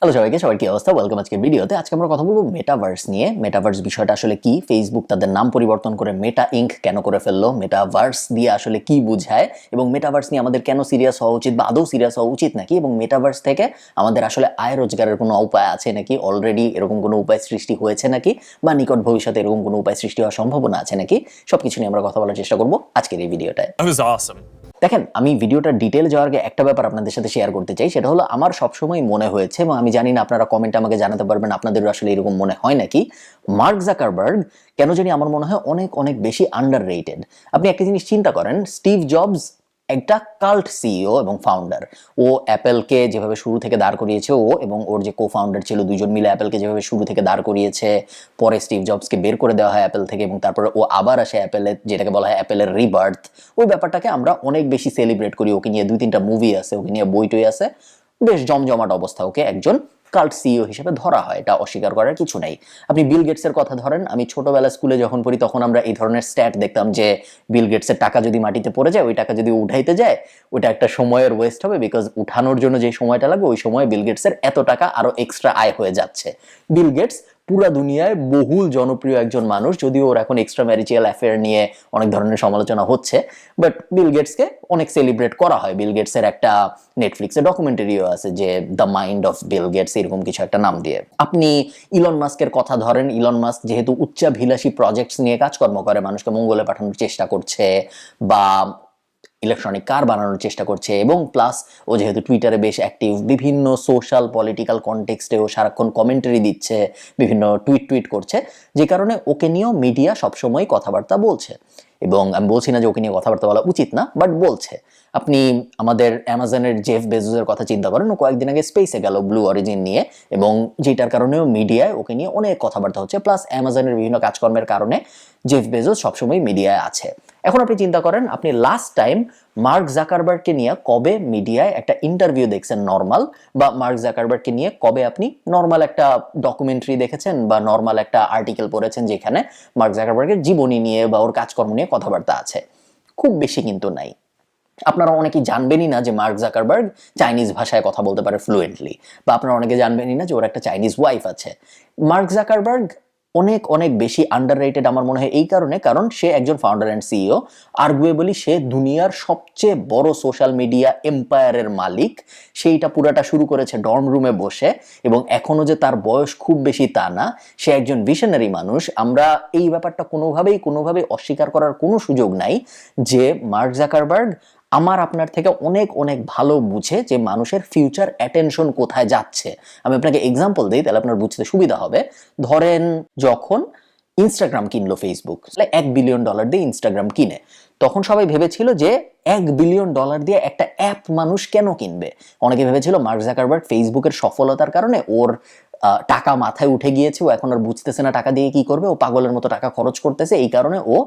Hello সবাইকে, সবার কি অবস্থা? ওয়েলকাম আজকের ভিডিওতে। আজকে আমরা কথা বলবো মেটাভার্স নিয়ে। মেটাভার্স বিষয়টা আসলে কি, ফেসবুক তাদের নাম পরিবর্তন করে মেটা ইঙ্ক কেন করে ফেললো, মেটাভার্স দিয়ে আসলে কি বুঝায় এবং মেটাভার্স নিয়ে আমাদের কেন সিরিয়াস হওয়া উচিত বা আদৌ সিরিয়াস হওয়া উচিত নাকি, এবং মেটাভার্স থেকে আমাদের আসলে আয় রোজগারের কোনো উপায় আছে নাকি, অলরেডি এরকম কোনো উপায় সৃষ্টি হয়েছে নাকি, বা নিকট ভবিষ্যতে এরকম কোনো উপায় সৃষ্টি হওয়ার সম্ভাবনা আছে নাকি, সবকিছু নিয়ে আমরা কথা বলার চেষ্টা করবো আজকের এই ভিডিওটায়। দেখেন, আমি ভিডিওটা ডিটেল যাওয়ার আগে একটা ব্যাপার আপনাদের সাথে শেয়ার করতে চাই। সেটা হলো, আমার সবসময় মনে হয়েছে, এবং আমি জানি না আপনারা কমেন্টে আমাকে জানাতে পারবেন আপনাদেরও আসলে এরকম মনে হয় নাকি, মার্ক জাকারবার্গ কেন জানি আমার মনে হয় অনেক অনেক বেশি আন্ডাররেটেড। আপনি একটা জিনিস চিন্তা করেন, স্টিভ জবস একটা কাল্ট সিইও এবং ফাউন্ডার। ও অ্যাপেলকে যেভাবে শুরু থেকে দাঁড় করিয়েছে, ও এবং ওর যে কো ফাউন্ডার ছিল, দুজন মিলে অ্যাপেলকে যেভাবে শুরু থেকে দাঁড় করিয়েছে, পরে স্টিভ জবসকে বের করে দেওয়া হয় অ্যাপেল থেকে, এবং তারপরে ও আবার আসে অ্যাপেলের, যেটাকে বলা হয় অ্যাপেলের রিবার্থ। ওই ব্যাপারটাকে আমরা অনেক বেশি সেলিব্রেট করি। ওকে নিয়ে 2-3টা মুভি আছে, ওকে নিয়ে বই টই আছে, বেশ জমজমাট অবস্থা। ওকে একজন কাল্ট সিইও হিসেবে ধরা হয়, এটা অস্বীকার করার কিছু নাই। আপনি বিল গেটসের কথা ধরেন, আমি ছোটবেলা স্কুলে যখন পড়ি তখন আমরা এই ধরনের স্ট্যাট দেখতাম যে বিল গেটসের টাকা যদি মাটিতে পড়ে যায়, ওই টাকা যদি উঠাইতে যায়, ওইটা একটা সময়ের ওয়েস্ট হবে, বিকজ উঠানোর জন্য যে সময়টা লাগবে ওই সময় বিল গেটসের এত টাকা আরো এক্সট্রা আয় হয়ে যাচ্ছে। বিল গেটস পুরা দুনিয়ায় বহুল জনপ্রিয় একজন মানুষ, যদিও ওর এখন এক্সট্রা ম্যারিটাল অ্যাফেয়ার নিয়ে অনেক ধরনের সমালোচনা হচ্ছে, বাট বিল গেটসকে অনেক সেলিব্রেট করা হয়। বিল গেটসের একটা নেটফ্লিক্সে ডকুমেন্টারিও আছে, যে the mind of Bill Gates, এরকম কিছু একটা নাম দিয়ে। আপনি ইলন মাস্কের কথা ধরেন, ইলন মাস্ক যেহেতু উচ্চাভিলাষী প্রজেক্টস নিয়ে কাজকর্ম করে, মানুষকে মঙ্গলে পাঠানোর চেষ্টা করছে বা ইলেকট্রনিক কার বানানোর চেষ্টা করছে, এবং প্লাস ও যেহেতু টুইটারে বেশ অ্যাক্টিভ, বিভিন্ন সোশ্যাল পলিটিক্যাল কনটেক্সটেও সারাক্ষণ কমেন্টারি দিচ্ছে, বিভিন্ন টুইট করছে, যে কারণে ওকে নিয়েও মিডিয়া সবসময় কথাবার্তা বলছে। এবং আমি বলছি না যে ওকে নিয়ে কথাবার্তা বলা উচিত না, বাট বলছে। আপনি আমাদের অ্যামাজনের জেফ বেজোসের কথা চিন্তা করেন, ও কয়েকদিন আগে স্পেসে গেল ব্লু অরিজিন নিয়ে, এবং যেটার কারণেও মিডিয়ায় ওকে নিয়ে অনেক কথাবার্তা হচ্ছে, প্লাস অ্যামাজনের বিভিন্ন কাজকর্মের কারণে জেফ বেজোস সবসময় মিডিয়ায় আছে। এখন আপনি চিন্তা করেন, আপনি লাস্ট টাইম মার্ক জাকারবার্গকে নিয়ে কবে মিডিয়ায় একটা ইন্টারভিউ দেখছেন নর্মাল, বা মার্ক জাকারবার্গকে নিয়ে কবে আপনি নর্মাল একটা ডকুমেন্টারি দেখেছেন বা নর্মাল একটা আর্টিকেল পড়েছেন যেখানে মার্ক জাকারবার্গের জীবনী নিয়ে বা ওর কাজকর্ম নিয়ে কথাবার্তা আছে? খুব বেশি কিন্তু নাই। আপনারা অনেকেই জানবেনই না যে মার্ক জাকারবার্গ চাইনিজ ভাষায় কথা বলতে পারে ফ্লুয়েন্টলি, বা আপনারা অনেকে জানবেনই না যে ওর একটা চাইনিজ ওয়াইফ আছে। মার্ক জাকারবার্গ অনেক অনেক বেশি আন্ডাররেটেড আমার মনে হয় এই কারণে, কারণ সে একজন ফাউন্ডার অ্যান্ড সিইও। আর্গুয়েবলি সে দুনিয়ার সবচেয়ে বড় সোশ্যাল মিডিয়া এম্পায়ারের মালিক। সেইটা পুরাটা শুরু করেছে ডর্ম রুমে বসে, এবং এখনো যে তার বয়স খুব বেশি তা না। সে একজন ভিশনারি মানুষ। আমরা এই ব্যাপারটা কোনোভাবেই অস্বীকার করার কোনো সুযোগ নাই যে মার্ক জাকারবার্গ আমার আপনার থেকে অনেক অনেক ভালো বুঝে যে মানুষের ফিউচার অ্যাটেনশন কোথায় যাচ্ছে। আমি আপনাকে এক্সাম্পল দিই, তাহলে আপনার বুঝতে সুবিধা হবে। ধরেন, যখন ইনস্টাগ্রাম কিনলো ফেসবুক, $1 বিলিয়ন দিয়ে ইনস্টাগ্রাম কিনে, তখন সবাই ভেবেছিল যে $1 বিলিয়ন দিয়ে একটা অ্যাপ মানুষ কেন কিনবে। অনেকে ভেবেছিল মার্ক জাকারবার্গ ফেসবুকের সফলতার কারণে ওর টাকা মাথায় উঠে গিয়েছে, ও এখন আর বুঝতেছে না টাকা দিয়ে কি করবে, ও পাগলের মতো টাকা খরচ করতেছে, এই কারণে ও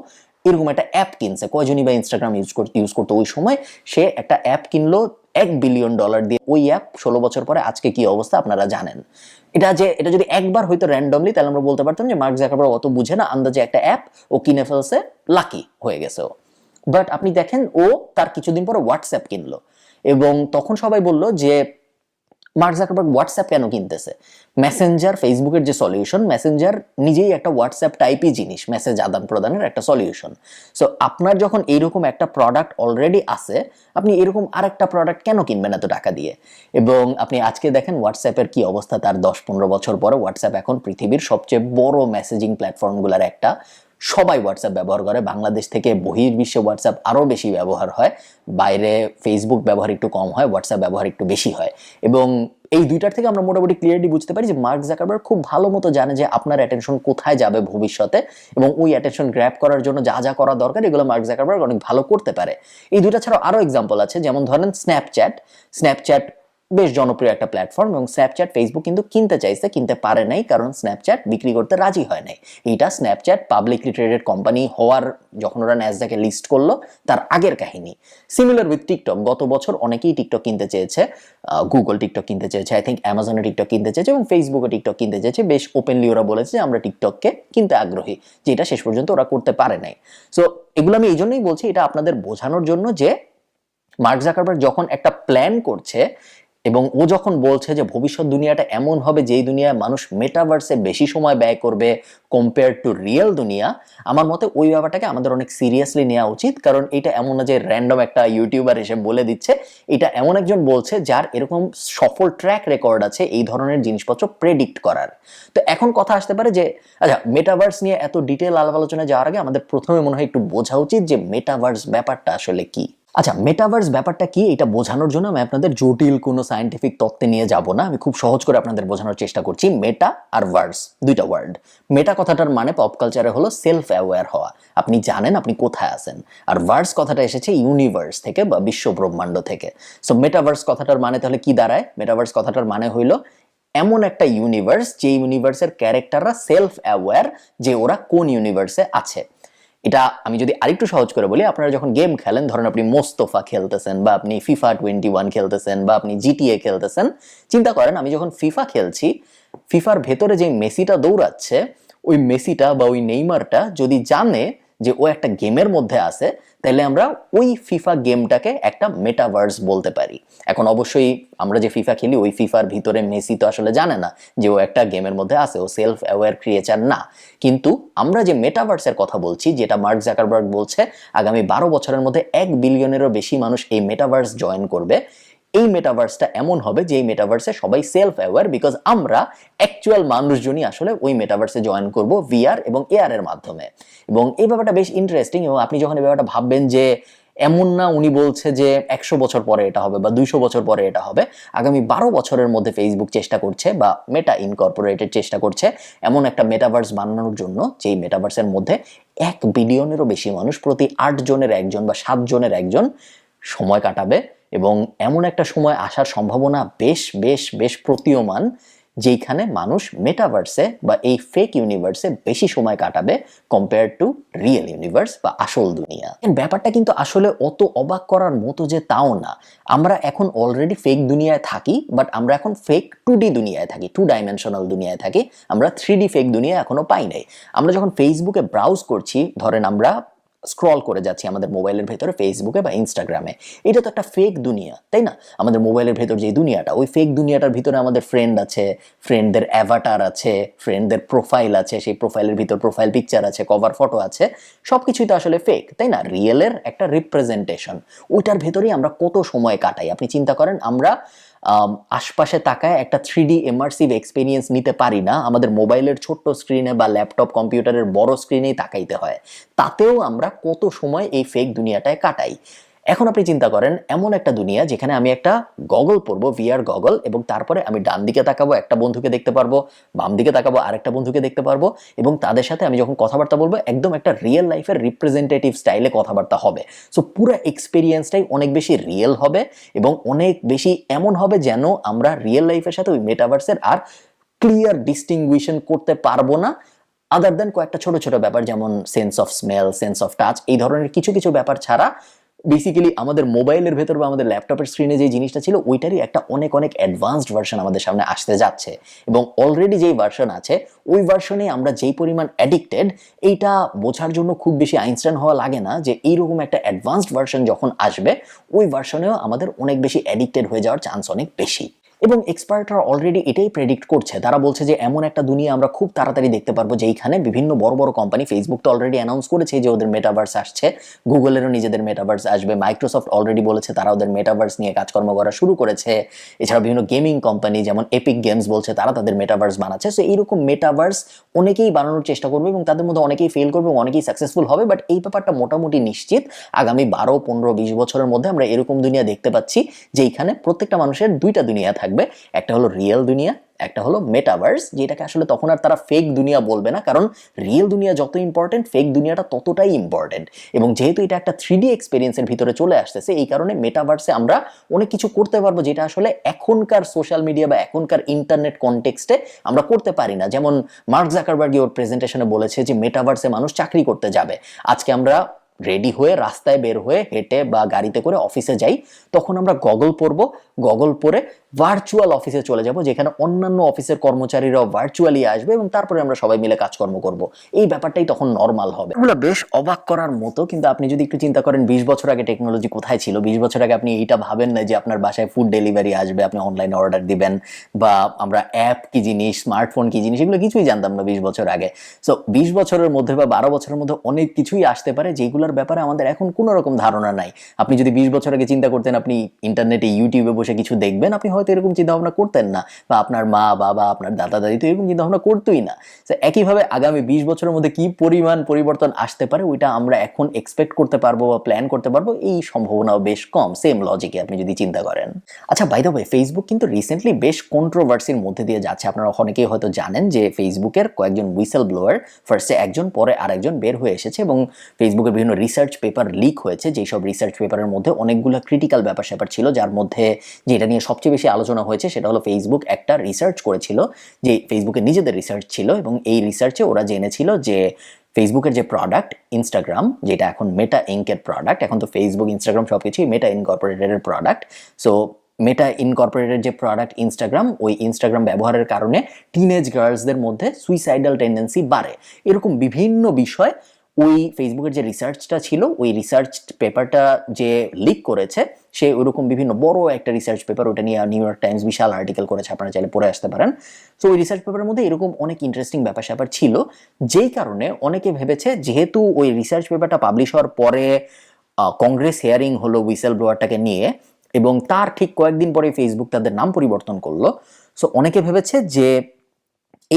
এরকম একটা অ্যাপ কিনছে। কয়জনই বা ইনস্টাগ্রাম ইউজ করতো ওই সময়। সে একটা অ্যাপ কিনলো $1 বিলিয়ন দিয়ে। ওই অ্যাপ 16 বছর পরে আজকে কি অবস্থা আপনারা জানেন। এটা যদি একবার হয়তো র্যান্ডমলি, তাহলে আমরা বলতে পারতাম যে মার্ক জাকারবার্গ অত বুঝে না, আন্দাজে একটা অ্যাপ ও কিনে ফেলছে, লাকি হয়ে গেছে ও। বাট আপনি দেখেন, ও তার কিছুদিন পরে হোয়াটসঅ্যাপ কিনলো, এবং তখন সবাই বলল যে মার্ক জাকারবার্গ হোয়াটসঅ্যাপ কেন কিনতেছে। মেসেঞ্জার, ফেসবুকের যে সলিউশন, মেসেঞ্জার নিজেই একটা হোয়াটসঅ্যাপ টাইপই জিনিস, মেসেজ আদান প্রদানের একটা সলিউশন। সো আপনার যখন এইরকম একটা প্রোডাক্ট অলরেডি আছে, আপনি এরকম আরেকটা প্রোডাক্ট কেন কিনবেন এত টাকা দিয়ে? এবং আপনি আজকে দেখেন হোয়াটসঅ্যাপের কি অবস্থা। তার 10-15 বছর পরে হোয়াটসঅ্যাপ এখন পৃথিবীর সবচেয়ে বড় মেসেজিং প্ল্যাটফর্মগুলোর একটা। সবাই হোয়াটসঅ্যাপ ব্যবহার করে, বাংলাদেশ থেকে বহির্বিশ্বে হোয়াটসঅ্যাপ আরও বেশি ব্যবহার হয়। বাইরে ফেসবুক ব্যবহার একটু কম হয়, হোয়াটসঅ্যাপ ব্যবহার একটু বেশি হয়। এবং এই দুইটার থেকে আমরা মোটামুটি ক্লিয়ারলি বুঝতে পারি যে মার্ক জাকারবার্গ খুব ভালো মতো জানে যে আপনার অ্যাটেনশন কোথায় যাবে ভবিষ্যতে, এবং ওই অ্যাটেনশন গ্র্যাব করার জন্য যা যা করা দরকার এগুলো মার্ক জাকারবার্গ অনেক ভালো করতে পারে। এই দুইটা ছাড়াও আরও এক্সাম্পল আছে, যেমন ধরেন স্ন্যাপচ্যাট বেশ জনপ্রিয় একটা প্ল্যাটফর্ম, এবং স্ন্যাপচ্যাট ফেসবুক কিন্তু কিনতে চাইছে, কিনতে পারে নাই, কারণ স্ন্যাপচ্যাট বিক্রি করতে রাজি হয় নাই। এইটা স্ন্যাপচ্যাট পাবলিকলি ট্রেডেড কোম্পানি হওয়ার, যখন ওরা ন্যাসডাকে লিস্ট করলো তার আগের কাহিনী। সিমিলার উইথ টিকটক, গত বছর অনেকেই টিকটক কিনতে চেয়েছে, গুগল টিকটক কিনতে চেয়েছে, আই থিঙ্ক অ্যামাজনে টিকটক কিনতে চেয়েছে, এবং ফেসবুকে টিকটক কিনতে চেয়েছে। বেশ ওপেনলি ওরা বলেছে যে আমরা টিকটককে কিনতে আগ্রহী, যেটা শেষ পর্যন্ত ওরা করতে পারে নাই। সো এগুলো আমি এই জন্যই বলছি, এটা আপনাদের বোঝানোর জন্য যে মার্ক জাকারবার্গ যখন একটা প্ল্যান করছে, এবং ও যখন বলছে যে ভবিষ্যৎ দুনিয়াটা এমন হবে যেই দুনিয়ায় মানুষ মেটাভার্সে বেশি সময় ব্যয় করবে কম্পেয়ার টু রিয়েল দুনিয়া, আমার মতে ওই ব্যাপারটাকে আমাদের অনেক সিরিয়াসলি নেওয়া উচিত। কারণ এটা এমন না যে র্যান্ডম একটা ইউটিউবার এসে বলে দিচ্ছে, এটা এমন একজন বলছে যার এরকম সফল ট্র্যাক রেকর্ড আছে এই ধরনের জিনিসপত্র প্রেডিক্ট করার। তো এখন কথা আসতে পারে যে আচ্ছা, মেটাভার্স নিয়ে এত ডিটেল আলাপ আলোচনায় যাওয়ার আগে আমাদের প্রথমে মনে হয় একটু বোঝা উচিত যে মেটাভার্স ব্যাপারটা আসলে কি। আচ্ছা, মেটাভার্স ব্যাপারটা কি এটা বোঝানোর জন্য আমি আপনাদের জটিল কোনো সায়েন্টিফিক তত্ত্বে নিয়ে যাব না, আমি খুব সহজ করে আপনাদের বোঝানোর চেষ্টা করছি। মেটা আর ভার্স দুইটা ওয়ার্ড। মেটা কথাটার মানে পপ কালচারে হলো সেলফ অ্যাওয়্যার হওয়া, আপনি জানেন আপনি কোথায় আছেন। আর ভার্স কথাটা এসেছে ইউনিভার্স থেকে বা বিশ্ব ব্রহ্মাণ্ড থেকে। সো মেটাভার্স কথাটার মানে তাহলে কি দাঁড়ায়? মেটাভার্স কথাটার মানে হইল এমন একটা ইউনিভার্স যে ইউনিভার্সের ক্যারেক্টাররা সেলফ অ্যাওয়্যার যে ওরা কোন ইউনিভার্সে আছে। এটা আমি যদি আরেকটু সহজ করে বলি, আপনারা যখন গেম খেলেন, ধরেন আপনি মোস্তফা খেলতেছেন বা আপনি ফিফা 21 খেলতেছেন বা আপনি জিটিএ খেলতেছেন, চিন্তা করেন আমি যখন ফিফা খেলছি, ফিফার ভেতরে যে মেসিটা দৌড়াচ্ছে, ওই মেসিটা বা ওই নেইমারটা যদি জানে যে ও একটা গেমের মধ্যে আছে, তাহলে আমরা ওই ফিফা গেমটাকে একটা মেটাভার্স বলতে পারি। এখন অবশ্যই আমরা যে ফিফা খেলি ওই ফিফার ভিতরে মেসি তো আসলে জানে না যে ও একটা গেমের মধ্যে আছে, ও সেলফ অ্যাওয়্যার ক্রিয়েচার না। কিন্তু আমরা যে মেটাভার্সের কথা বলছি, যেটা মার্ক জাকারবার্গ বলছে আগামী 12 বছরের মধ্যে 1 বিলিয়নেরও বেশি মানুষ এই মেটাভার্স জয়েন করবে, এই মেটাভার্সটা এমন হবে যে এই মেটাভার্সে সবাই সেলফ অ্যাওয়্যার, বিকজ আমরা অ্যাকচুয়াল মানুষজনই আসলে ওই মেটাভার্সে জয়েন করব ভিআর এবং এআর এর মাধ্যমে। এবং এই ব্যাপারটা বেশ ইন্টারেস্টিং। এবং আপনি যখন এই ব্যাপারটা ভাববেন যে এমন না উনি বলছে যে 100 বছর পরে এটা হবে বা 200 বছর পরে এটা হবে, আগামী 12 বছরের মধ্যে ফেসবুক চেষ্টা করছে বা মেটা ইনকর্পোরেটেড চেষ্টা করছে এমন একটা মেটাভার্স বানানোর জন্য যেই মেটাভার্সের মধ্যে 1 বিলিয়নেরও বেশি মানুষ প্রতি 8 জনের একজন বা 7 জনের একজন সময় কাটাবে। এবং এমন একটা সময় আসার সম্ভাবনা বেশ বেশ বেশ প্রতীয়মান যেখানে মানুষ মেটাভার্সে বা এই ফেক ইউনিভার্সে বেশি সময় কাটাবে কম্পেয়ার টু রিয়েল ইউনিভার্স বা আসল দুনিয়া। ব্যাপারটা কিন্তু আসলে অত অবাক করার মতো যে তাও না। আমরা এখন অলরেডি ফেক দুনিয়ায় থাকি, বাট আমরা এখন ফেক 2D দুনিয়ায় থাকি, 2 ডাইমেনশনাল দুনিয়ায় থাকি। আমরা 3D ফেক দুনিয়া এখনো পাই নাই। আমরা যখন ফেসবুকে ব্রাউজ করছি, ধরেন আমরা স্ক্রল করে যাচ্ছি আমাদের মোবাইলের ভেতরে ফেসবুকে বা ইনস্টাগ্রামে, এটা তো একটা ফেক দুনিয়া, তাই না? আমাদের মোবাইলের ভেতর যে দুনিয়াটা, ওই ফেক দুনিয়াটার ভিতরে আমাদের ফ্রেন্ড আছে, ফ্রেন্ডদের অ্যাভাটার আছে, ফ্রেন্ডদের প্রোফাইল আছে, সেই প্রোফাইলের ভিতর প্রোফাইল পিকচার আছে, কভার ফটো আছে, সবকিছুই তো আসলে ফেক, তাই না? রিয়েলের একটা রিপ্রেজেন্টেশন, ওইটার ভেতরেই আমরা কত সময় কাটাই। আপনি চিন্তা করেন আমরা আশপাশে তাকায় একটা 3D ইমার্সিভ এক্সপিরিয়েন্স নিতে পারি না, আমাদের মোবাইলের ছোট্ট স্ক্রিনে বা ল্যাপটপ কম্পিউটারের বড় স্ক্রিনেই তাকাইতে হয়, তাতেও আমরা কত সময় এই ফেক দুনিয়াটায় কাটাই। এখন আপনি চিন্তা করেন এমন একটা দুনিয়া যেখানে আমি একটা গগল পরবো, ভিআর গগল, এবং তারপরে আমি ডান দিকে তাকাবো একটা বন্ধুকে দেখতে পারবো, বাম দিকে তাকাবো আরেকটা বন্ধুকে দেখতে পারবো, এবং তাদের সাথে আমি যখন কথাবার্তা বলবো একদম একটা রিয়েল লাইফের রিপ্রেজেন্টেটিভ স্টাইলে কথাবার্তা হবে। সো পুরো এক্সপিরিয়েন্সটাই অনেক বেশি রিয়েল হবে এবং অনেক বেশি এমন হবে যেন আমরা রিয়েল লাইফের সাথে ওই মেটাভার্সের আর ক্লিয়ার ডিস্টিংগুইশন করতে পারবো না, আদার দেন কয়েকটা ছোট ছোট ব্যাপার যেমন sense of smell, sense of touch, এই ধরনের কিছু কিছু ব্যাপার ছাড়া বেসিক্যালি আমাদের মোবাইলের ভেতর বা আমাদের ল্যাপটপের স্ক্রিনে যে জিনিসটা ছিল ওইটারই একটা অনেক অনেক অ্যাডভান্সড ভার্সন আমাদের সামনে আসতে যাচ্ছে। এবং অলরেডি যেই ভার্সন আছে ওই ভার্সনে আমরা যেই পরিমাণ অ্যাডিক্টেড, এইটা বোঝার জন্য খুব বেশি আইনস্টাইন হওয়া লাগে না যে এইরকম একটা অ্যাডভান্সড ভার্সন যখন আসবে ওই ভার্সনেও আমাদের অনেক বেশি অ্যাডিক্টেড হয়ে যাওয়ার চান্স অনেক বেশি। এবং এক্সপার্টরা অলরেডি এটাই প্রেডিক্ট করছে, তারা বলছে যে এমন একটা দুনিয়া আমরা খুব তাড়াতাড়ি দেখতে পারবো যেখানে বিভিন্ন বড় বড় কোম্পানি, ফেসবুক তো অলরেডি অ্যানাউন্স করেছে যে ওদের মেটাভার্স আসছে, গুগলেরও নিজেদের মেটাভার্স আসবে, মাইক্রোসফট অলরেডি বলেছে তারা ওদের মেটাভার্স নিয়ে কাজকর্ম করা শুরু করেছে, এছাড়া বিভিন্ন গেমিং কোম্পানি যেমন এপিক গেমস বলছে তারা তাদের মেটাভার্স বানাচ্ছে। সো এইরকম মেটাভার্স অনেকেই বানানোর চেষ্টা করবে এবং তাদের মধ্যে অনেকেই ফেল করবে এবং অনেকেই সাকসেসফুল হবে, বাট এই ব্যাপারটা মোটামুটি নিশ্চিত আগামী 12, 15, 20 বছরের মধ্যে আমরা এরকম দুনিয়া দেখতে পাচ্ছি যেখানে প্রত্যেকটা মানুষের দুইটা দুনিয়া থাকবে, একটা হলো রিয়েল দুনিয়া, একটা হলো মেটাভার্স, যেটাকে আসলে তখন আর তারা ফেক দুনিয়া বলবে না, কারণ রিয়েল দুনিয়া যত ইম্পর্টেন্ট ফেক দুনিয়াটা ততটাই ইম্পর্টেন্ট। এবং যেহেতু এটা একটা 3D এক্সপিরিয়েন্সের ভিতরে চলে আসতেছে, এই কারণে মেটাভার্সে আমরা অনেক কিছু করতে পারবো যেটা আসলে এখনকার সোশ্যাল মিডিয়া বা এখনকার ইন্টারনেট কনটেক্সটে আমরা করতে পারি না। যেমন মার্ক জাকারবার্গ ওর প্রেজেন্টেশনে বলেছে যে মেটাভার্সে মানুষ চাকরি করতে যাবে। আজকে আমরা রেডি হয়ে রাস্তায় বের হয়ে হেঁটে বা গাড়িতে করে অফিসে যাই, তখন আমরা গগল পরবো, গগল পরে ভার্চুয়াল অফিসে চলে যাব, যেখানে অন্যান্য অফিসের কর্মচারীরাও ভার্চুয়ালি আসবে এবং তারপরে আমরা সবাই মিলে কাজকর্ম করব। এই ব্যাপারটাই তখন নর্মাল হবে। এগুলো বেশ অবাক করার মতো, কিন্তু আপনি যদি একটু চিন্তা করেন 20 বছর আগে টেকনোলজি কোথায় ছিল। 20 বছর আগে আপনি এইটা ভাবেন না যে আপনার বাসায় ফুড ডেলিভারি আসবে, আপনি অনলাইনে অর্ডার দিবেন, বা আমরা অ্যাপ কি জিনিস, স্মার্টফোন কি জিনিস, এগুলো কিছুই জানতাম না 20 বছর আগে। সো 20 বছরের মধ্যে বা 12 বছরের মধ্যে অনেক কিছুই আসতে পারে যেগুলোর ব্যাপারে আমাদের এখন কোনো রকম ধারণা নাই। আপনি যদি 20 বছর আগে চিন্তা করতেন আপনি ইন্টারনেটে ইউটিউবে বসে কিছু দেখবেন, আপনি হয়তো এরকম চিন্তা ভাবনা করতেন না, বা আপনার মা বাবা আপনার দাদা দাদি তো এরকম চিন্তা ভাবনা করতোই না। একইভাবে আগামী 20 বছরের মধ্যে কি পরিমাণ পরিবর্তন আসতে পারে ওইটা আমরা এখন এক্সপেক্ট করতে পারবো বা প্ল্যান করতে পারবো, এই সম্ভাবনাও বেশ কম, সেম লজিকে আপনি যদি চিন্তা করেন। আচ্ছা, বাই দ্য ওয়ে, ফেসবুক কিন্তু রিসেন্টলি বেশ কন্ট্রোভার্সির মধ্যে দিয়ে যাচ্ছে। আপনারা অনেকেই হয়তো জানেন যে ফেসবুকের কয়েকজন হুইসেল ব্লোয়ার, ফার্স্টে একজন পরে আরেকজন বের হয়ে এসেছে এবং ফেসবুকের বিভিন্ন রিসার্চ পেপার লিক হয়েছে। যেই সব রিসার্চ পেপারের মধ্যে অনেকগুলো ক্রিটিক্যাল ব্যাপার স্যাপার ছিল, যার মধ্যে যেটা নিয়ে সবচেয়ে বেশি আলোচনা হয়েছে সেটা হলো ফেসবুক একটা রিসার্চ করেছিল, যে ফেসবুকের নিজেদের রিসার্চ ছিল, এবং এই রিসার্চে ওরা জেনেছিল যে ফেসবুকের যে প্রোডাক্ট ইনস্টাগ্রাম, যেটা এখন মেটা ইনকের প্রোডাক্ট, এখন তো ফেসবুক ইনস্টাগ্রাম সবকিছুই মেটা ইনকর্পোরেটেডের প্রোডাক্ট। সো মেটা ইনকর্পোরেটেড যে প্রোডাক্ট ইনস্টাগ্রাম, ওই ইনস্টাগ্রাম ব্যবহারের কারণে টিনেজ গার্লসদের মধ্যে সুইসাইডাল টেন্ডেন্সি বাড়ে। এরকম বিভিন্ন বিষয় ওই ফেসবুকের যে রিসার্চটা ছিল, ওই রিসার্চ পেপারটা যে লিক করেছে, সে ওইরকম বিভিন্ন বড় একটা রিসার্চ পেপার, ওটা নিয়ে নিউ ইয়র্ক টাইমস বিশাল আর্টিকেল করেছে, আপনারা চাইলে পড়ে আসতে পারেন। তো ওই রিসার্চ পেপারের মধ্যে এরকম অনেক ইন্টারেস্টিং ব্যাপার স্যাপার ছিল, যেই কারণে অনেকে ভেবেছে যেহেতু ওই রিসার্চ পেপারটা পাবলিশ হওয়ার পরে কংগ্রেস হিয়ারিং হলো হুইসেল ব্লোয়ারটাকে নিয়ে, এবং তার ঠিক কয়েকদিন পরে ফেসবুক তাদের নাম পরিবর্তন করলো। সো অনেকে ভেবেছে যে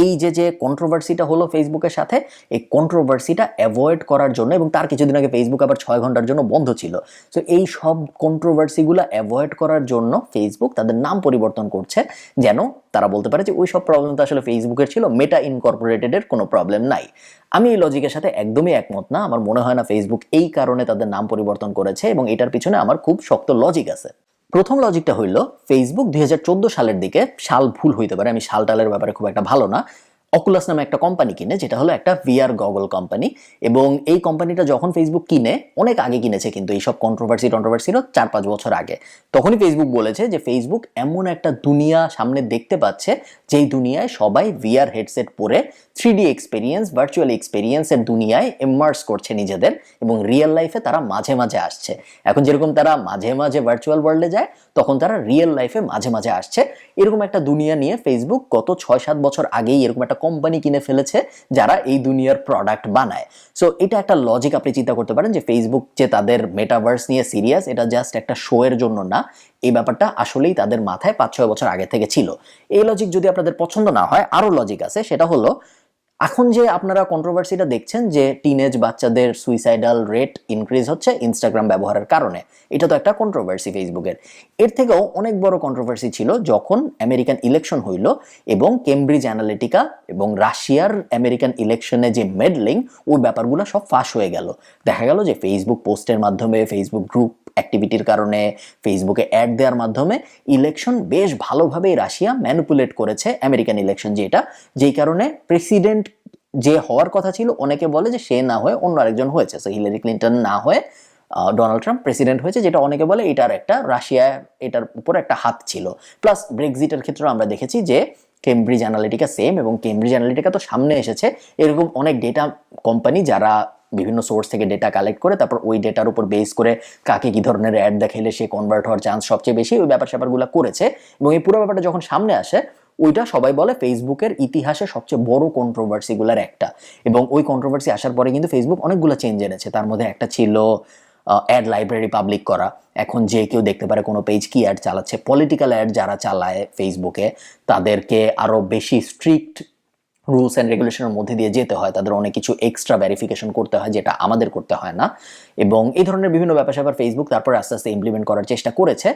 এই যে কন্ট্রোভার্সিটা হলো ফেসবুকের সাথে, এই কন্ট্রোভার্সিটা অ্যাভয়েড করার জন্য, এবং তার কিছুদিন আগে ফেসবুক আবার 6 ঘন্টার জন্য বন্ধ ছিল। সো এই সব কন্ট্রোভার্সিগুলো অ্যাভয়েড করার জন্য ফেসবুক তাদের নাম পরিবর্তন করছে, যেন তারা বলতে পারে যে ওই সব প্রবলেম তো আসলে ফেসবুকের ছিল, মেটা ইনকর্পোরেটেডের কোনো প্রবলেম নাই। আমি এই লজিকের সাথে একদমই একমত না। আমার মনে হয় না ফেসবুক এই কারণে তাদের নাম পরিবর্তন করেছে, এবং এটার পিছনে আমার খুব শক্ত লজিক আছে। প্রথম লজিকটা হইল, ফেসবুক 2014 সালের দিকে, সাল ভুল হইতে পারে, আমি সাল টালের ব্যাপারে খুব একটা ভালো না, অকুলাস নামে একটা কোম্পানি কিনে, যেটা হলো একটা ভিআর গগল কোম্পানি। এবং এই কোম্পানিটা যখন ফেসবুক কিনে, অনেক আগে কিনেছে, কিন্তু এইসব কন্ট্রোভার্সির 4-5 বছর আগে, তখনই ফেসবুক বলেছে যে ফেসবুক এমন একটা দুনিয়া সামনে দেখতে পাচ্ছে, যেই দুনিয়ায় সবাই ভিআর হেডসেট পরে 3D এক্সপেরিয়েন্স, ভার্চুয়াল এক্সপেরিয়েন্সের দুনিয়ায় ইমার্স করছে নিজেদের, এবং রিয়েল লাইফে তারা মাঝে মাঝে আসছে। এখন যেরকম তারা মাঝে মাঝে ভার্চুয়াল ওয়ার্ল্ডে যায়, তখন তারা রিয়েল লাইফে মাঝে মাঝে আসছে। এরকম একটা দুনিয়া নিয়ে ফেসবুক গত 6-7 বছর আগেই এরকম একটা কোম্পানি কিনে ফেলেছে, যারা এই দুনিয়ার প্রোডাক্ট বানায়। সো এটা একটা লজিক, আপনি চিন্তা করতে পারেন যে ফেসবুক যে তাদের মেটাভার্স নিয়ে সিরিয়াস, এটা জাস্ট একটা শো এর জন্য না, এই ব্যাপারটা আসলেই তাদের মাথায় 5-6 বছর আগে থেকে ছিল। এই লজিক যদি আপনাদের পছন্দ না হয়, আরো লজিক আছে, সেটা হলো এখন যে আপনারা কন্ট্রোভার্সিটা দেখছেন যে টিনেজ বাচ্চাদের সুইসাইডাল রেট ইনক্রিজ হচ্ছে ইনস্টাগ্রাম ব্যবহারের কারণে, এটা তো একটা কন্ট্রোভার্সি ফেসবুকের। এর থেকেও অনেক বড় কন্ট্রোভার্সি ছিল যখন আমেরিকান ইলেকশন হইল, এবং কেমব্রিজ অ্যানালিটিকা এবং রাশিয়ার আমেরিকান ইলেকশনে যে মেডলিং, ওই ব্যাপারগুলো সব ফাঁস হয়ে গেল। দেখা গেল যে ফেসবুক পোস্টের মাধ্যমে, ফেসবুক গ্রুপ অ্যাক্টিভিটির কারণে, ফেসবুকে অ্যাড দেওয়ার মাধ্যমে ইলেকশন বেশ ভালোভাবেই রাশিয়া ম্যানিপুলেট করেছে আমেরিকান ইলেকশন, যেই কারণে প্রেসিডেন্ট যে হওয়ার কথা ছিল, অনেকে বলে যে সে না হয়ে অন্য আরেকজন হয়েছে। সো হিলারি ক্লিন্টন না হয়ে ডোনাল্ড ট্রাম্প প্রেসিডেন্ট হয়েছে, যেটা অনেকে বলে এটার একটা রাশিয়া এটার উপর একটা হাত ছিল। প্লাস ব্রেক্সিটের ক্ষেত্রে আমরা দেখেছি যে কেমব্রিজ অ্যানালিটিকা সেম, এবং কেমব্রিজ অ্যানালিটিকা তো সামনে এসেছে এরকম অনেক ডেটা কোম্পানি, যারা বিভিন্ন সোর্স থেকে ডেটা কালেক্ট করে তারপর ওই ডেটার উপর বেস করে কাকে কি ধরনের অ্যাড দেখাইলে সে কনভার্ট হওয়ার চান্স সবচেয়ে বেশি, ওই ব্যাপার স্যাপারগুলো করেছে। এবং এই পুরো ব্যাপারটা যখন সামনে আসে, ওইটা সবাই বলে ফেসবুকের ইতিহাসে সবচেয়ে বড় কন্ট্রোভার্সিগুলোর একটা। এবং ওই কন্ট্রোভার্সি আসার পরে কিন্তু ফেসবুক অনেকগুলো চেঞ্জ এনেছে। তার মধ্যে একটা ছিল অ্যাড লাইব্রেরি পাবলিক করা। এখন যে কেউ দেখতে পারে কোনো পেজ কি অ্যাড চালাচ্ছে। পলিটিক্যাল অ্যাড যারা চালায় ফেসবুকে, তাদেরকে আরো বেশি স্ট্রিক্ট রুলস অ্যান্ড রেগুলেশনের মধ্যে দিয়ে যেতে হয়, তাদের অনেক কিছু এক্সট্রা ভেরিফিকেশন করতে হয়, যেটা আমাদের করতে হয় না। এবং এই ধরনের বিভিন্ন ব্যাপার স্যাপার ফেসবুক তারপর আস্তে আস্তে ইমপ্লিমেন্ট করার চেষ্টা করেছে।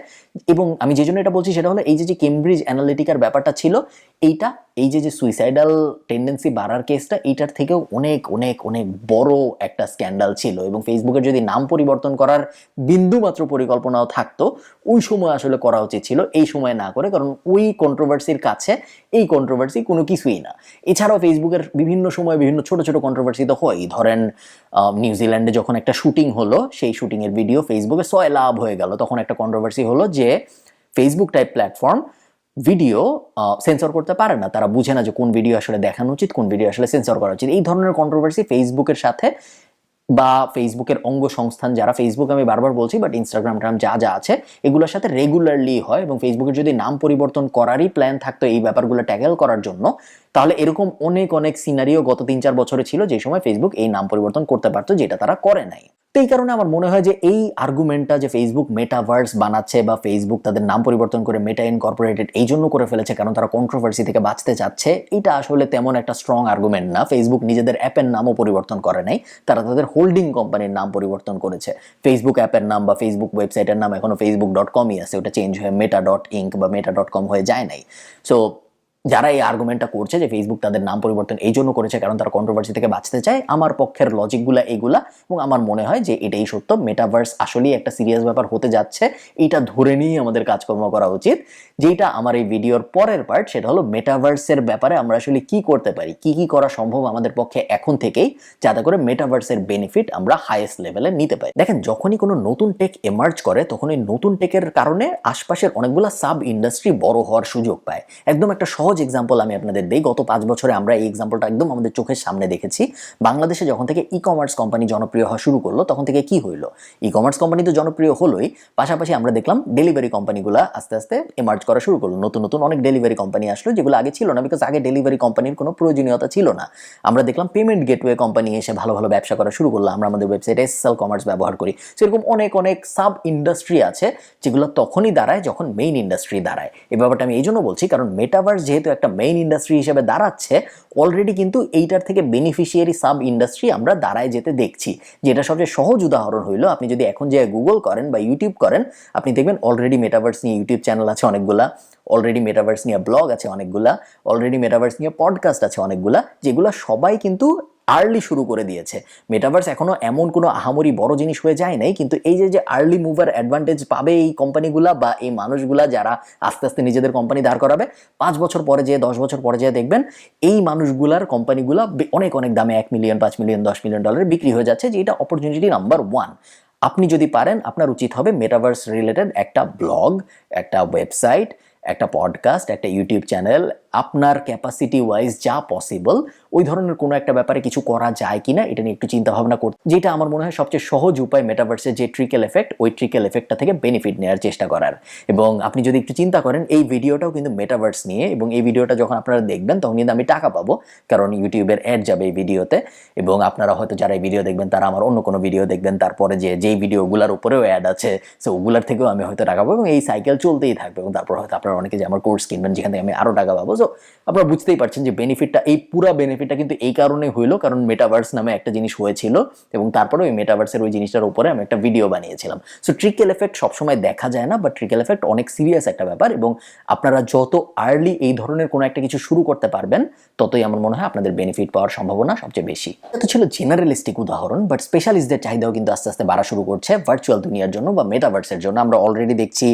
এবং আমি যে জন্য এটা বলছি সেটা হলো, এই যে কেমব্রিজ অ্যানালিটিকার ব্যাপারটা ছিল, এইটা এই যে সুইসাইডাল টেন্ডেন্সি বাড়ার কেসটা, এইটার থেকেও অনেক অনেক অনেক বড় একটা স্ক্যান্ডাল ছিল। এবং ফেসবুকের যদি নাম পরিবর্তন করার বিন্দুমাত্র পরিকল্পনাও থাকতো, ওই সময় আসলে করা উচিত ছিল, এই সময় না করে, কারণ ওই কন্ট্রোভার্সির কাছে এই কন্ট্রোভার্সি কোনো কিছুই না। এছাড়াও ফেসবুকের বিভিন্ন সময় বিভিন্ন ছোট ছোট কন্ট্রোভার্সি তো হয়। ধরেন নিউজিল্যান্ডে যখন একটা শুটিং হলো, সেই শুটিং এর ভিডিও ফেসবুকে 6 লাভ হয়ে গেল, তখন একটা কন্ট্রোভার্সি হলো যে Facebook type platform video sensor করতে পারে না, তারা বুঝে না যে কোন ভিডিও আসলে দেখানো উচিত, কোন ভিডিও আসলে সেন্সর করা উচিত। এই ধরনের কন্ট্রোভার্সি ফেসবুকের সাথে বা ফেসবুকের অঙ্গ সংস্থান যারা, ফেসবুক আমি বারবার বলছি বাট ইনস্টাগ্রাম টাম যা যা আছে এগুলোর সাথে রেগুলারলি হয়, এবং ফেসবুকের যদি নাম পরিবর্তন করারই প্ল্যান থাকতো এই ব্যাপারগুলো ট্যাকেল করার জন্য, তাহলে এরকম অনেক অনেক সিনারিও গত 3-4 বছরে ছিল যে সময় ফেসবুক এই নাম পরিবর্তন করতে পারতো, যেটা তারা করে নাই। তো এই কারণে আমার মনে হয় যে এই আর্গুমেন্টটা যে ফেসবুক মেটাভার্স বানাচ্ছে বা ফেসবুক তাদের নাম পরিবর্তন করে মেটা ইনকর্পোরেটেড এই জন্য করে ফেলেছে কারণ তারা কন্ট্রোভার্সি থেকে বাঁচতে চাচ্ছে, এটা আসলে তেমন একটা স্ট্রং আর্গুমেন্ট না। ফেসবুক নিজেদের অ্যাপের নামও পরিবর্তন করে নাই, তারা তাদের হোল্ডিং কোম্পানির নাম পরিবর্তন করেছে। ফেসবুক অ্যাপের নাম বা ফেসবুক ওয়েবসাইটের নাম এখনো facebook.com-ই আছে, ওটা চেঞ্জ হয়ে meta.inc বা meta.com হয়ে যায় নাই। সো যারা এই আর্গুমেন্টটা করছে যে ফেসবুক তাদের নাম পরিবর্তন এই জন্য করেছে কারণ তারা কন্ট্রোভার্সি থেকে বাঁচতে চায়, আমার পক্ষের লজিকগুলা এইগুলা, এবং আমার মনে হয় যে এটাই সত্য। মেটাভার্স আসলেই একটা সিরিয়াস ব্যাপার হতে যাচ্ছে, এটা ধরে নিয়েই আমাদের কাজকর্ম করা উচিত। যেটা আমার এই ভিডিওর পরের পার্ট, সেটা হলো মেটাভার্সের ব্যাপারে আমরা আসলে কি করতে পারি, কি কি করা সম্ভব আমাদের পক্ষে এখন থেকেই, যাতে করে মেটাভার্সের বেনিফিট আমরা হাইয়েস্ট লেভেলে নিতে পারি। দেখেন, যখনই কোনো নতুন টেক এমার্জ করে তখন এই নতুন টেকের কারণে আশপাশের অনেকগুলো সাব ইন্ডাস্ট্রি বড় হওয়ার সুযোগ পায়। একদম একটা সহজ এক্সাম্পল আমি আপনাদের দেই। গত 5 বছরে আমরা এই এক্সাম্পলটা একদম আমাদের চোখের সামনে দেখেছি। বাংলাদেশে যখন থেকে ই কমার্স কোম্পানি জনপ্রিয় হওয়া শুরু করলো তখন থেকে কি হইলো, ই কমার্স কোম্পানি তো জনপ্রিয় হলোই, পাশাপাশি আমরা দেখলাম ডেলিভারি কোম্পানিগুলো আস্তে আস্তে এমার্জ করা শুরু করলো। নতুন নতুন অনেক ডেলিভারি কোম্পানি আসলো যেগুলো আগে ছিল না, বিকজ আগে ডেলিভারি কোম্পানির কোনো প্রয়োজনীয়তা ছিল না। আমরা দেখলাম পেমেন্ট গেটওয়ে কোম্পানি এসে ভালো ভালো ব্যবসা করা শুরু করলো, আমরা আমাদের ওয়েবসাইটে এসএসএল কমার্স ব্যবহার করি। সেরকম অনেক অনেক সাব ইন্ডাস্ট্রি আছে যেগুলো তখনই দাঁড়ায় যখন মেইন ইন্ডাস্ট্রি দাঁড়ায়। এই ব্যাপারটা আমি এই জন্য বলছি কারণ মেটাভার্স যেহেতু একটা মেইন ইন্ডাস্ট্রি হিসেবে দাঁড়াচ্ছে, অলরেডি কিন্তু এইটার থেকে বেনিফিশিয়ারি সাব ইন্ডাস্ট্রি আমরা দাঁড়ায় যেতে দেখছি। যেটা সবচেয়ে সহজ উদাহরণ হইলো, আপনি যদি এখন যে গুগল করেন বা ইউটিউব করেন, আপনি দেখবেন অলরেডি মেটাভার্স নিয়ে ইউটিউব চ্যানেল আছে অনেকগুলা, অলরেডি মেটাভার্স নিয়ে ব্লগ আছে অনেকগুলা, অলরেডি মেটাভার্স নিয়ে পডকাস্ট আছে অনেকগুলা, যেগুলো সবাই কিন্তু আর্লি শুরু করে দিয়েছে। মেটাভার্স এখনো এমন কোনো আহামরি বড় জিনিস হয়ে যায় নাই, কিন্তু এই যে আর্লি মুভার অ্যাডভান্টেজ পাবে এই কোম্পানিগুলা বা এই মানুষগুলা যারা আস্তে আস্তে নিজেদের কোম্পানি দাঁড় করাবে, 5 বছর পরে যে 10 বছর পরে যে দেখবেন এই মানুষগুলার কোম্পানিগুলা অনেক অনেক দামে 1 মিলিয়ন, 5 মিলিয়ন, 10 মিলিয়ন ডলারে বিক্রি হয়ে যাচ্ছে, যে এটা অপরচুনিটি নাম্বার 1। আপনি যদি পারেন, আপনার উচিত হবে মেটাভার্স রিলেটেড একটা ব্লগ, একটা ওয়েবসাইট, একটা পডকাস্ট, একটা ইউটিউব চ্যানেল, আপনার ক্যাপাসিটি ওয়াইজ যা পসিবল ওই ধরনের কোনো একটা ব্যাপারে কিছু করা যায় কিনা এটা নিয়ে একটু চিন্তা ভাবনা করতে, যেটা আমার মনে হয় সবচেয়ে সহজ উপায় মেটাভার্সের যে ট্রিকেল এফেক্ট, ওই ট্রিকেল এফেক্টটা থেকে বেনিফিট নেওয়ার চেষ্টা করার। এবং আপনি যদি একটু চিন্তা করেন, এই ভিডিওটাও কিন্তু মেটাভার্স নিয়ে, এবং এই ভিডিওটা যখন আপনারা দেখবেন তখন কিন্তু আমি টাকা পাবো, কারণ ইউটিউবের অ্যাড যাবে এই ভিডিওতে, এবং আপনারা হয়তো যারা এই ভিডিও দেখবেন তারা আমার অন্য কোনো ভিডিও দেখবেন, তারপরে যেই ভিডিওগুলোর উপরেও অ্যাড আছে সো ওগুলার থেকেও আমি হয়তো টাকা পাবো, এবং এই সাইকেল চলতেই থাকবে। এবং তারপর হয়তো আপনারা অনেকে যে আমার কোর্স কিনবেন যেখান থেকে আমি আরও টাকা পাবো। সো আপনারা বুঝতেই পারছেন যে বেনিফিটটা, এই পুরো বেনিফিটটা কিন্তু এই কারণে হইলো কারণ মেটাভার্স নামে একটা জিনিস হয়েছিল, এবং তারপরে ওই মেটাভার্সের ওই জিনিসটার উপরে আমি একটা ভিডিও বানিয়েছিলাম। সো ট্রিকেল এফেক্ট সবসময় দেখা যায় না, বাট ট্রিকেল এফেক্ট অনেক সিরিয়াস একটা ব্যাপার, এবং আপনারা যত আর্লি এই ধরনের কোনো একটা কিছু শুরু করতে পারবেন ততই আমার মনে হয় আপনাদের বেনিফিট পাওয়ার সম্ভাবনা সবচেয়ে বেশি। এটা ছিল জেনারেলিস্টিক উদাহরণ, বাট স্পেশালিস্টদের চাহিদাও কিন্তু আস্তে আস্তে বাড়া শুরু করছে ভার্চুয়াল দুনিয়ার জন্য বা মেটাভার্সের জন্য। আমরা অলরেডি দেখছি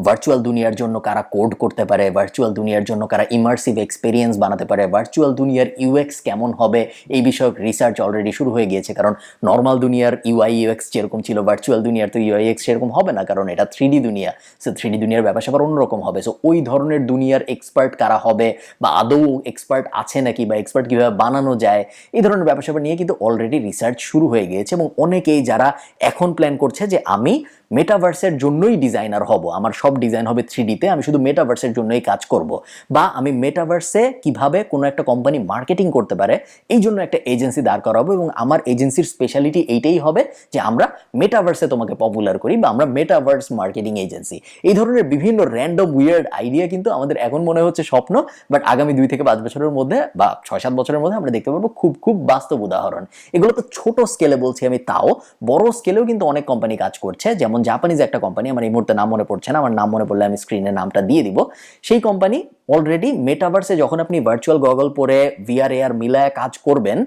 ভার্চুয়াল দুনিয়ার জন্য কারা কোড করতে পারে, ভার্চুয়াল দুনিয়ার জন্য কারা ইমার্সিভ এক্সপেরিয়েন্স বানাতে পারে, ভার্চুয়াল দুনিয়ার ইউএক্স কেমন হবে এই বিষয়ক রিসার্চ অলরেডি শুরু হয়ে গিয়েছে। কারণ নর্মাল দুনিয়ার ইউআই ইউএক্স যেরকম ছিল, ভার্চুয়াল দুনিয়ার তো ইউআই ইউএক্স সেরকম হবে না, কারণ এটা 3D দুনিয়া। সো 3D দুনিয়ার ব্যাপার স্যাপার অন্যরকম হবে। সো ওই ধরনের দুনিয়ার এক্সপার্ট কারা হবে, বা আদৌ এক্সপার্ট আছে নাকি, বা এক্সপার্ট কীভাবে বানানো যায়, এই ধরনের ব্যাপার স্যাপার নিয়ে কিন্তু অলরেডি রিসার্চ শুরু হয়ে গিয়েছে। এবং অনেকেই যারা এখন প্ল্যান করছে যে আমি মেটাভার্সের জন্যই ডিজাইনার হব, আমার সব ডিজাইন হবে 3D-তে, আমি শুধু মেটাভার্সের জন্যই কাজ করব, বা আমি মেটাভার্সে কিভাবে কোনো একটা কোম্পানি মার্কেটিং করতে পারে এই জন্য একটা এজেন্সি দাঁড় করাবো, এবং আমার এজেন্সির স্পেশালিটি এইটাই হবে যে আমরা মেটাভার্সে তোমাকে পপুলার করি, বা আমরা মেটাভার্স মার্কেটিং এজেন্সি। এই ধরনের বিভিন্ন র্যান্ডম উইয়ার্ড আইডিয়া কিন্তু আমাদের এখন মনে হচ্ছে স্বপ্ন, বাট আগামী 2 থেকে 5 বছরের মধ্যে বা 6-7 বছরের মধ্যে আমরা দেখতে পাবো খুব খুব বাস্তব উদাহরণ। এগুলো তো ছোট স্কেলে বলছি আমি, তাও বড় স্কেলেও কিন্তু অনেক কোম্পানি কাজ করছে। যেমন জাপানিজ একটা কোম্পানি, আমার এই মুহূর্তে নাম মনে পড়ছে না, আমার নাম মনে পড়লে আমি স্ক্রিনে নামটা দিয়ে দিব। সেই কোম্পানি অলরেডি মেটাভার্সে যখন আপনি ভার্চুয়াল গগল পরে ভিআর এআর মিলায় কাজ করবেন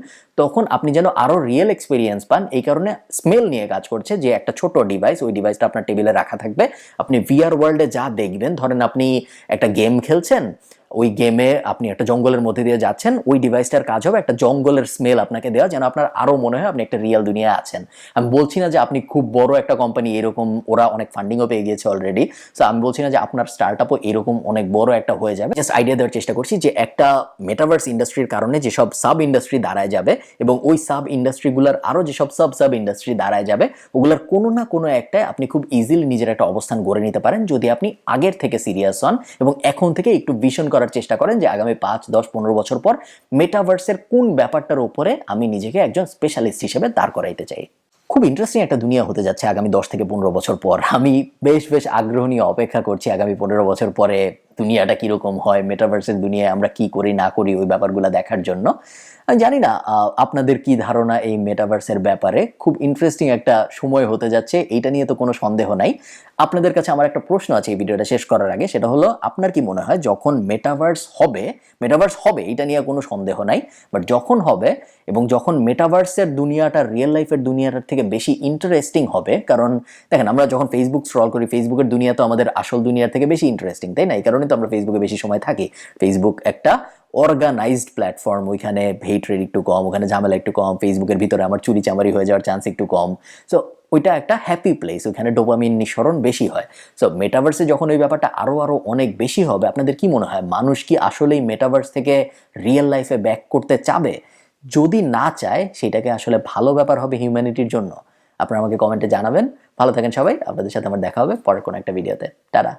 তখন আপনি যেন আরো রিয়েল এক্সপিরিয়েন্স পান, এই কারণে স্মেল নিয়ে কাজ করছে, যে একটা ছোট ডিভাইস, ওই ডিভাইসটা আপনার টেবিলে রাখা থাকবে, আপনি ভিআর ওয়ার্ল্ডে যা দেখবেন, ধরেন আপনি একটা গেম খেলছেন, ওই গেমে আপনি একটা জঙ্গলের মধ্যে দিয়ে যাচ্ছেন, ওই ডিভাইসটার কাজ হবে একটা জঙ্গলের স্মেল আপনাকে দেওয়া, যেন আপনার আরো মনে হয় আপনি একটা রিয়েল দুনিয়ায় আছেন। আমি বলছি না যে আপনি খুব বড় একটা কোম্পানি এরকম, ওরা অনেক ফান্ডিংও পেয়ে গিয়েছে অলরেডি, সো আমি বলছি না যে আপনার স্টার্টআপও এরকম অনেক বড় একটা হয়ে যাবে। জাস্ট আইডিয়া দেওয়ার চেষ্টা করছি যে একটা মেটাভার্স ইন্ডাস্ট্রির কারণে যেসব সাব ইন্ডাস্ট্রি দাঁড়ায় যাবে এবং ওই সাব ইন্ডাস্ট্রিগুলোর আরো যেসব সাব ইন্ডাস্ট্রি দাঁড়ায় যাবে, ওগুলোর কোনো না কোনো একটাই আপনি খুব ইজিলি নিজের একটা অবস্থান গড়ে নিতে পারেন যদি আপনি আগের থেকে সিরিয়াস হন এবং এখন থেকে একটু ভিশন করার চেষ্টা করেন যে আগামী 5, 10, 15 বছর পর মেটাভার্সের কোন ব্যাপারটার উপরে আমি নিজেকে একজন স্পেশালিস্ট হিসেবে দাঁড় করাইতে চাই। খুব ইন্টারেস্টিং একটা দুনিয়া হতে যাচ্ছে আগামী 10 থেকে 15 বছর পর। আমি বেশ আগ্রহ নিয়ে অপেক্ষা করছি আগামী 15 বছর পরে দুনিয়াটা কিরকম হয়, মেটাভার্সের দুনিয়ায় আমরা কি করি না করি ওই ব্যাপারগুলো দেখার জন্য। আমি জানি না আপনাদের কি ধারণা এই মেটাভার্সের ব্যাপারে। খুব ইন্টারেস্টিং একটা সময় হতে যাচ্ছে, এইটা নিয়ে তো কোনো সন্দেহ নাই। আপনাদের কাছে আমার একটা প্রশ্ন আছে এই ভিডিওটা শেষ করার আগে, সেটা হলো আপনার কি মনে হয় যখন মেটাভার্স হবে এটা নিয়ে কোনো সন্দেহ নাই, বাট যখন হবে এবং যখন মেটাভার্সের দুনিয়াটা রিয়েল লাইফের দুনিয়াটার থেকে বেশি ইন্টারেস্টিং হবে, কারণ দেখেন আমরা যখন ফেসবুক স্ক্রল করি, ফেসবুকের দুনিয়া তো আমাদের আসল দুনিয়ার থেকে বেশি ইন্টারেস্টিং, তাই না? এই কারণে তো আমরা ফেসবুকে বেশি সময় থাকি। ফেসবুক একটা অর্গানাইজড প্ল্যাটফর্ম, ওইখানে হেট রেট একটু কম, ওখানে ঝামেলা একটু কম, ফেসবুকের ভিতরে আমার চুরি চামারি হয়ে যাওয়ার চান্স একটু কম। সো ওইটা একটা হ্যাপি প্লেস, ওইখানে ডোপামিন নিঃসরণ বেশি হয়। সো মেটাভার্সে যখন ওই ব্যাপারটা আরো অনেক বেশি হবে, আপনাদের কি মনে হয় মানুষ কি আসলেই মেটাভার্স থেকে রিয়েল লাইফে ব্যাক করতে চাবে? যদি না চায়, সেটাকে আসলে ভালো ব্যাপার হবে হিউম্যানিটির জন্য? আপনারা আমাকে কমেন্টে জানাবেন। ভালো থাকেন সবাই, আপনাদের সাথে আমার দেখা হবে পরের কোনো একটা ভিডিওতে। টাটা।